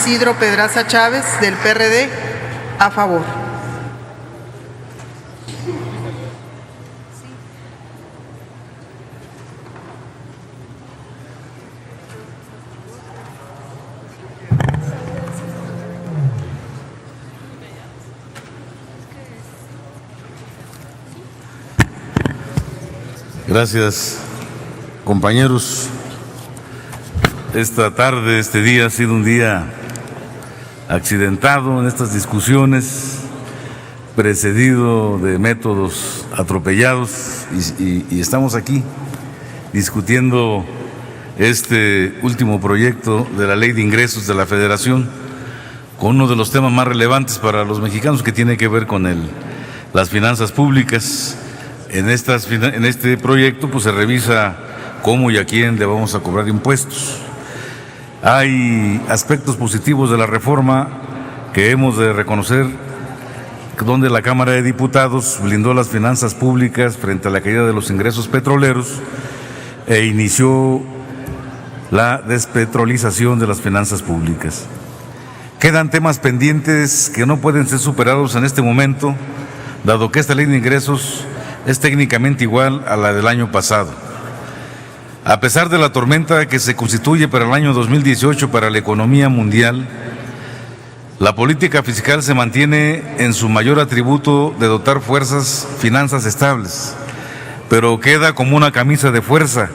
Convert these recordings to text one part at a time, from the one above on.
Isidro Pedraza Chávez, del PRD, a favor. Gracias, compañeros. Esta tarde, este día ha sido un día accidentado en estas discusiones, precedido de métodos atropellados y estamos aquí discutiendo este último proyecto de la Ley de Ingresos de la Federación con uno de los temas más relevantes para los mexicanos, que tiene que ver con las finanzas públicas. En este proyecto pues se revisa cómo y a quién le vamos a cobrar impuestos. Hay aspectos positivos de la reforma que hemos de reconocer, donde la Cámara de Diputados blindó las finanzas públicas frente a la caída de los ingresos petroleros e inició la despetrolización de las finanzas públicas. Quedan temas pendientes que no pueden ser superados en este momento, dado que esta ley de ingresos es técnicamente igual a la del año pasado. A pesar de la tormenta que se constituye para el año 2018 para la economía mundial, la política fiscal se mantiene en su mayor atributo de dotar finanzas estables, pero queda como una camisa de fuerza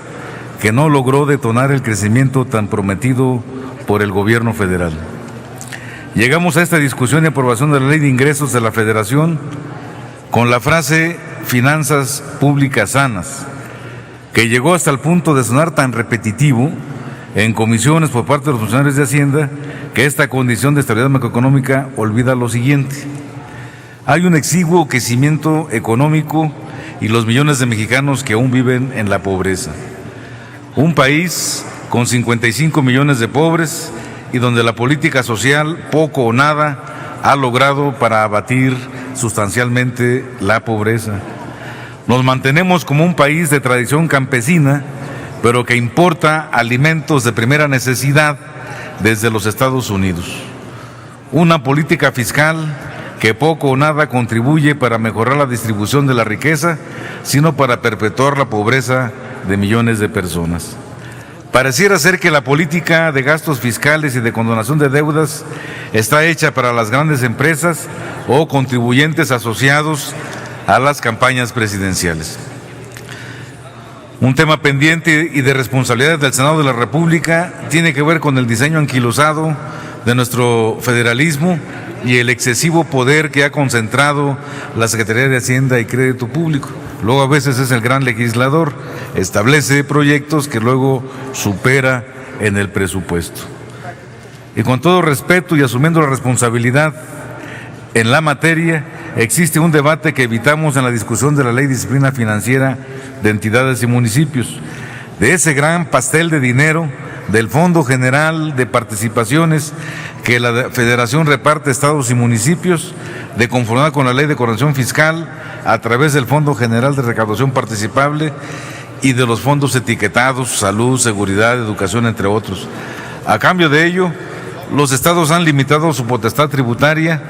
que no logró detonar el crecimiento tan prometido por el gobierno federal. Llegamos a esta discusión y aprobación de la Ley de Ingresos de la Federación con la frase "finanzas públicas sanas", que llegó hasta el punto de sonar tan repetitivo en comisiones por parte de los funcionarios de Hacienda, que esta condición de estabilidad macroeconómica olvida lo siguiente: hay un exiguo crecimiento económico y los millones de mexicanos que aún viven en la pobreza. Un país con 55 millones de pobres y donde la política social poco o nada ha logrado para abatir sustancialmente la pobreza. Nos mantenemos como un país de tradición campesina, pero que importa alimentos de primera necesidad desde los Estados Unidos. Una política fiscal que poco o nada contribuye para mejorar la distribución de la riqueza, sino para perpetuar la pobreza de millones de personas. Pareciera ser que la política de gastos fiscales y de condonación de deudas está hecha para las grandes empresas o contribuyentes asociados a las campañas presidenciales. Un tema pendiente y de responsabilidad del Senado de la República tiene que ver con el diseño anquilosado de nuestro federalismo y el excesivo poder que ha concentrado la Secretaría de Hacienda y Crédito Público. Luego a veces es el gran legislador, establece proyectos que luego supera en el presupuesto. Y con todo respeto y asumiendo la responsabilidad en la materia, existe un debate que evitamos en la discusión de la Ley de Disciplina Financiera de Entidades y Municipios, de ese gran pastel de dinero del Fondo General de Participaciones que la Federación reparte a estados y municipios, de conformidad con la Ley de Coordinación Fiscal, a través del Fondo General de Recaudación Participable y de los fondos etiquetados, salud, seguridad, educación, entre otros. A cambio de ello, los estados han limitado su potestad tributaria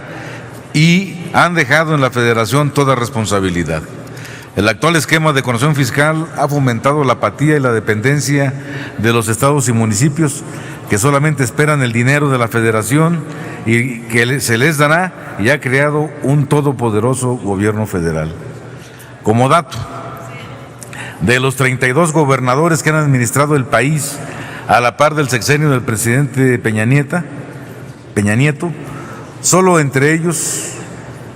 y han dejado en la Federación toda responsabilidad. El actual esquema de coordinación fiscal ha fomentado la apatía y la dependencia de los estados y municipios, que solamente esperan el dinero de la Federación y que se les dará, y ha creado un todopoderoso gobierno federal. Como dato, de los 32 gobernadores que han administrado el país a la par del sexenio del presidente Peña Nieto, solo entre ellos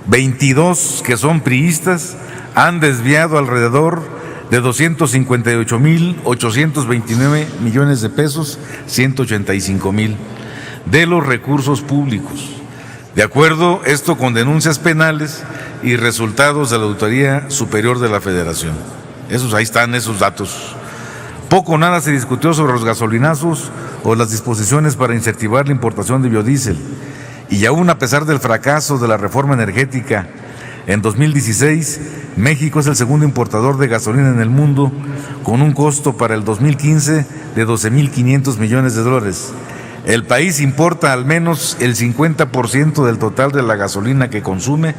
22 que son priistas han desviado alrededor de 258,829 millones de pesos, 185,000 de los recursos públicos. De acuerdo esto con denuncias penales y resultados de la Auditoría Superior de la Federación. Ahí están esos datos. Poco o nada se discutió sobre los gasolinazos o las disposiciones para incentivar la importación de biodiesel. Y aún a pesar del fracaso de la reforma energética en 2016, México es el segundo importador de gasolina en el mundo, con un costo para el 2015 de $12,500 millones. El país importa al menos el 50% del total de la gasolina que consume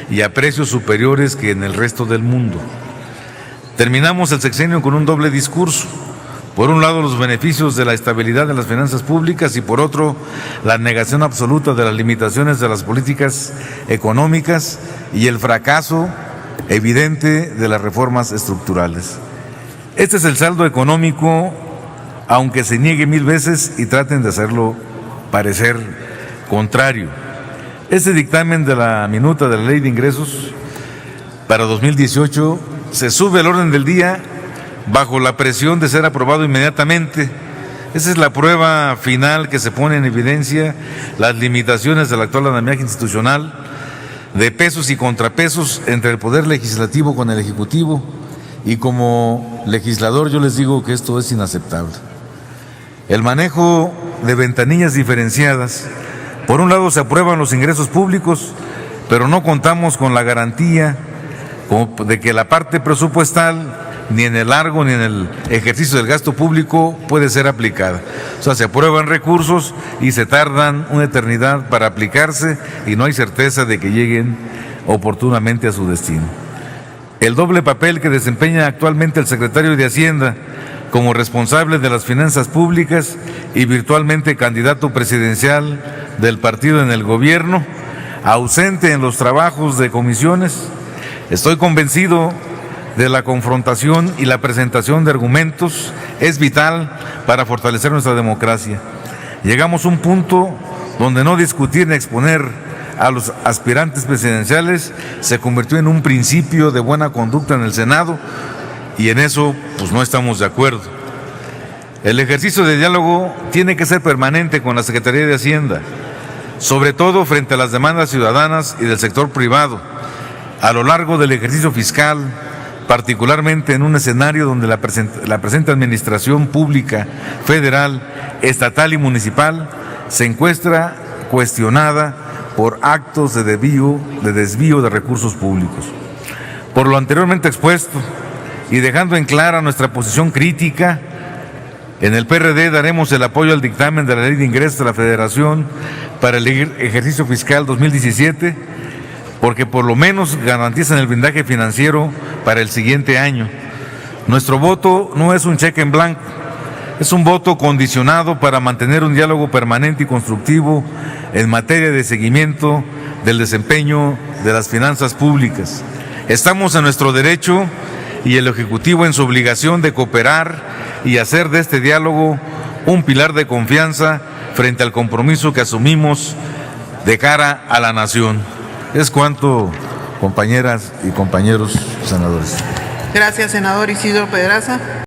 y a precios superiores que en el resto del mundo. Terminamos el sexenio con un doble discurso. Por un lado, los beneficios de la estabilidad de las finanzas públicas y por otro, la negación absoluta de las limitaciones de las políticas económicas y el fracaso evidente de las reformas estructurales. Este es el saldo económico, aunque se niegue 1000 veces y traten de hacerlo parecer contrario. Este dictamen de la minuta de la Ley de Ingresos para 2018 se sube al orden del día bajo la presión de ser aprobado inmediatamente. Esa es la prueba final que se pone en evidencia las limitaciones del actual andamiaje institucional de pesos y contrapesos entre el Poder Legislativo con el Ejecutivo, y como legislador yo les digo que esto es inaceptable. El manejo de ventanillas diferenciadas. Por un lado se aprueban los ingresos públicos, pero no contamos con la garantía de que la parte presupuestal ni en el largo ni en el ejercicio del gasto público puede ser aplicada. O sea, se aprueban recursos y se tardan una eternidad para aplicarse y no hay certeza de que lleguen oportunamente a su destino. El doble papel que desempeña actualmente el secretario de Hacienda como responsable de las finanzas públicas y virtualmente candidato presidencial del partido en el gobierno, ausente en los trabajos de comisiones. Estoy convencido de la confrontación y la presentación de argumentos es vital para fortalecer nuestra democracia. Llegamos a un punto donde no discutir ni exponer a los aspirantes presidenciales se convirtió en un principio de buena conducta en el Senado, y en eso pues no estamos de acuerdo. El ejercicio de diálogo tiene que ser permanente con la Secretaría de Hacienda, sobre todo frente a las demandas ciudadanas y del sector privado, a lo largo del ejercicio fiscal, particularmente en un escenario donde la presente administración pública, federal, estatal y municipal se encuentra cuestionada por actos de desvío de recursos públicos. Por lo anteriormente expuesto y dejando en clara nuestra posición crítica, en el PRD daremos el apoyo al dictamen de la Ley de Ingresos de la Federación para el ejercicio fiscal 2017, porque por lo menos garantizan el blindaje financiero para el siguiente año. Nuestro voto no es un cheque en blanco, es un voto condicionado para mantener un diálogo permanente y constructivo en materia de seguimiento del desempeño de las finanzas públicas. Estamos en nuestro derecho y el Ejecutivo en su obligación de cooperar y hacer de este diálogo un pilar de confianza frente al compromiso que asumimos de cara a la nación. Es cuanto, compañeras y compañeros senadores. Gracias, senador Isidro Pedraza.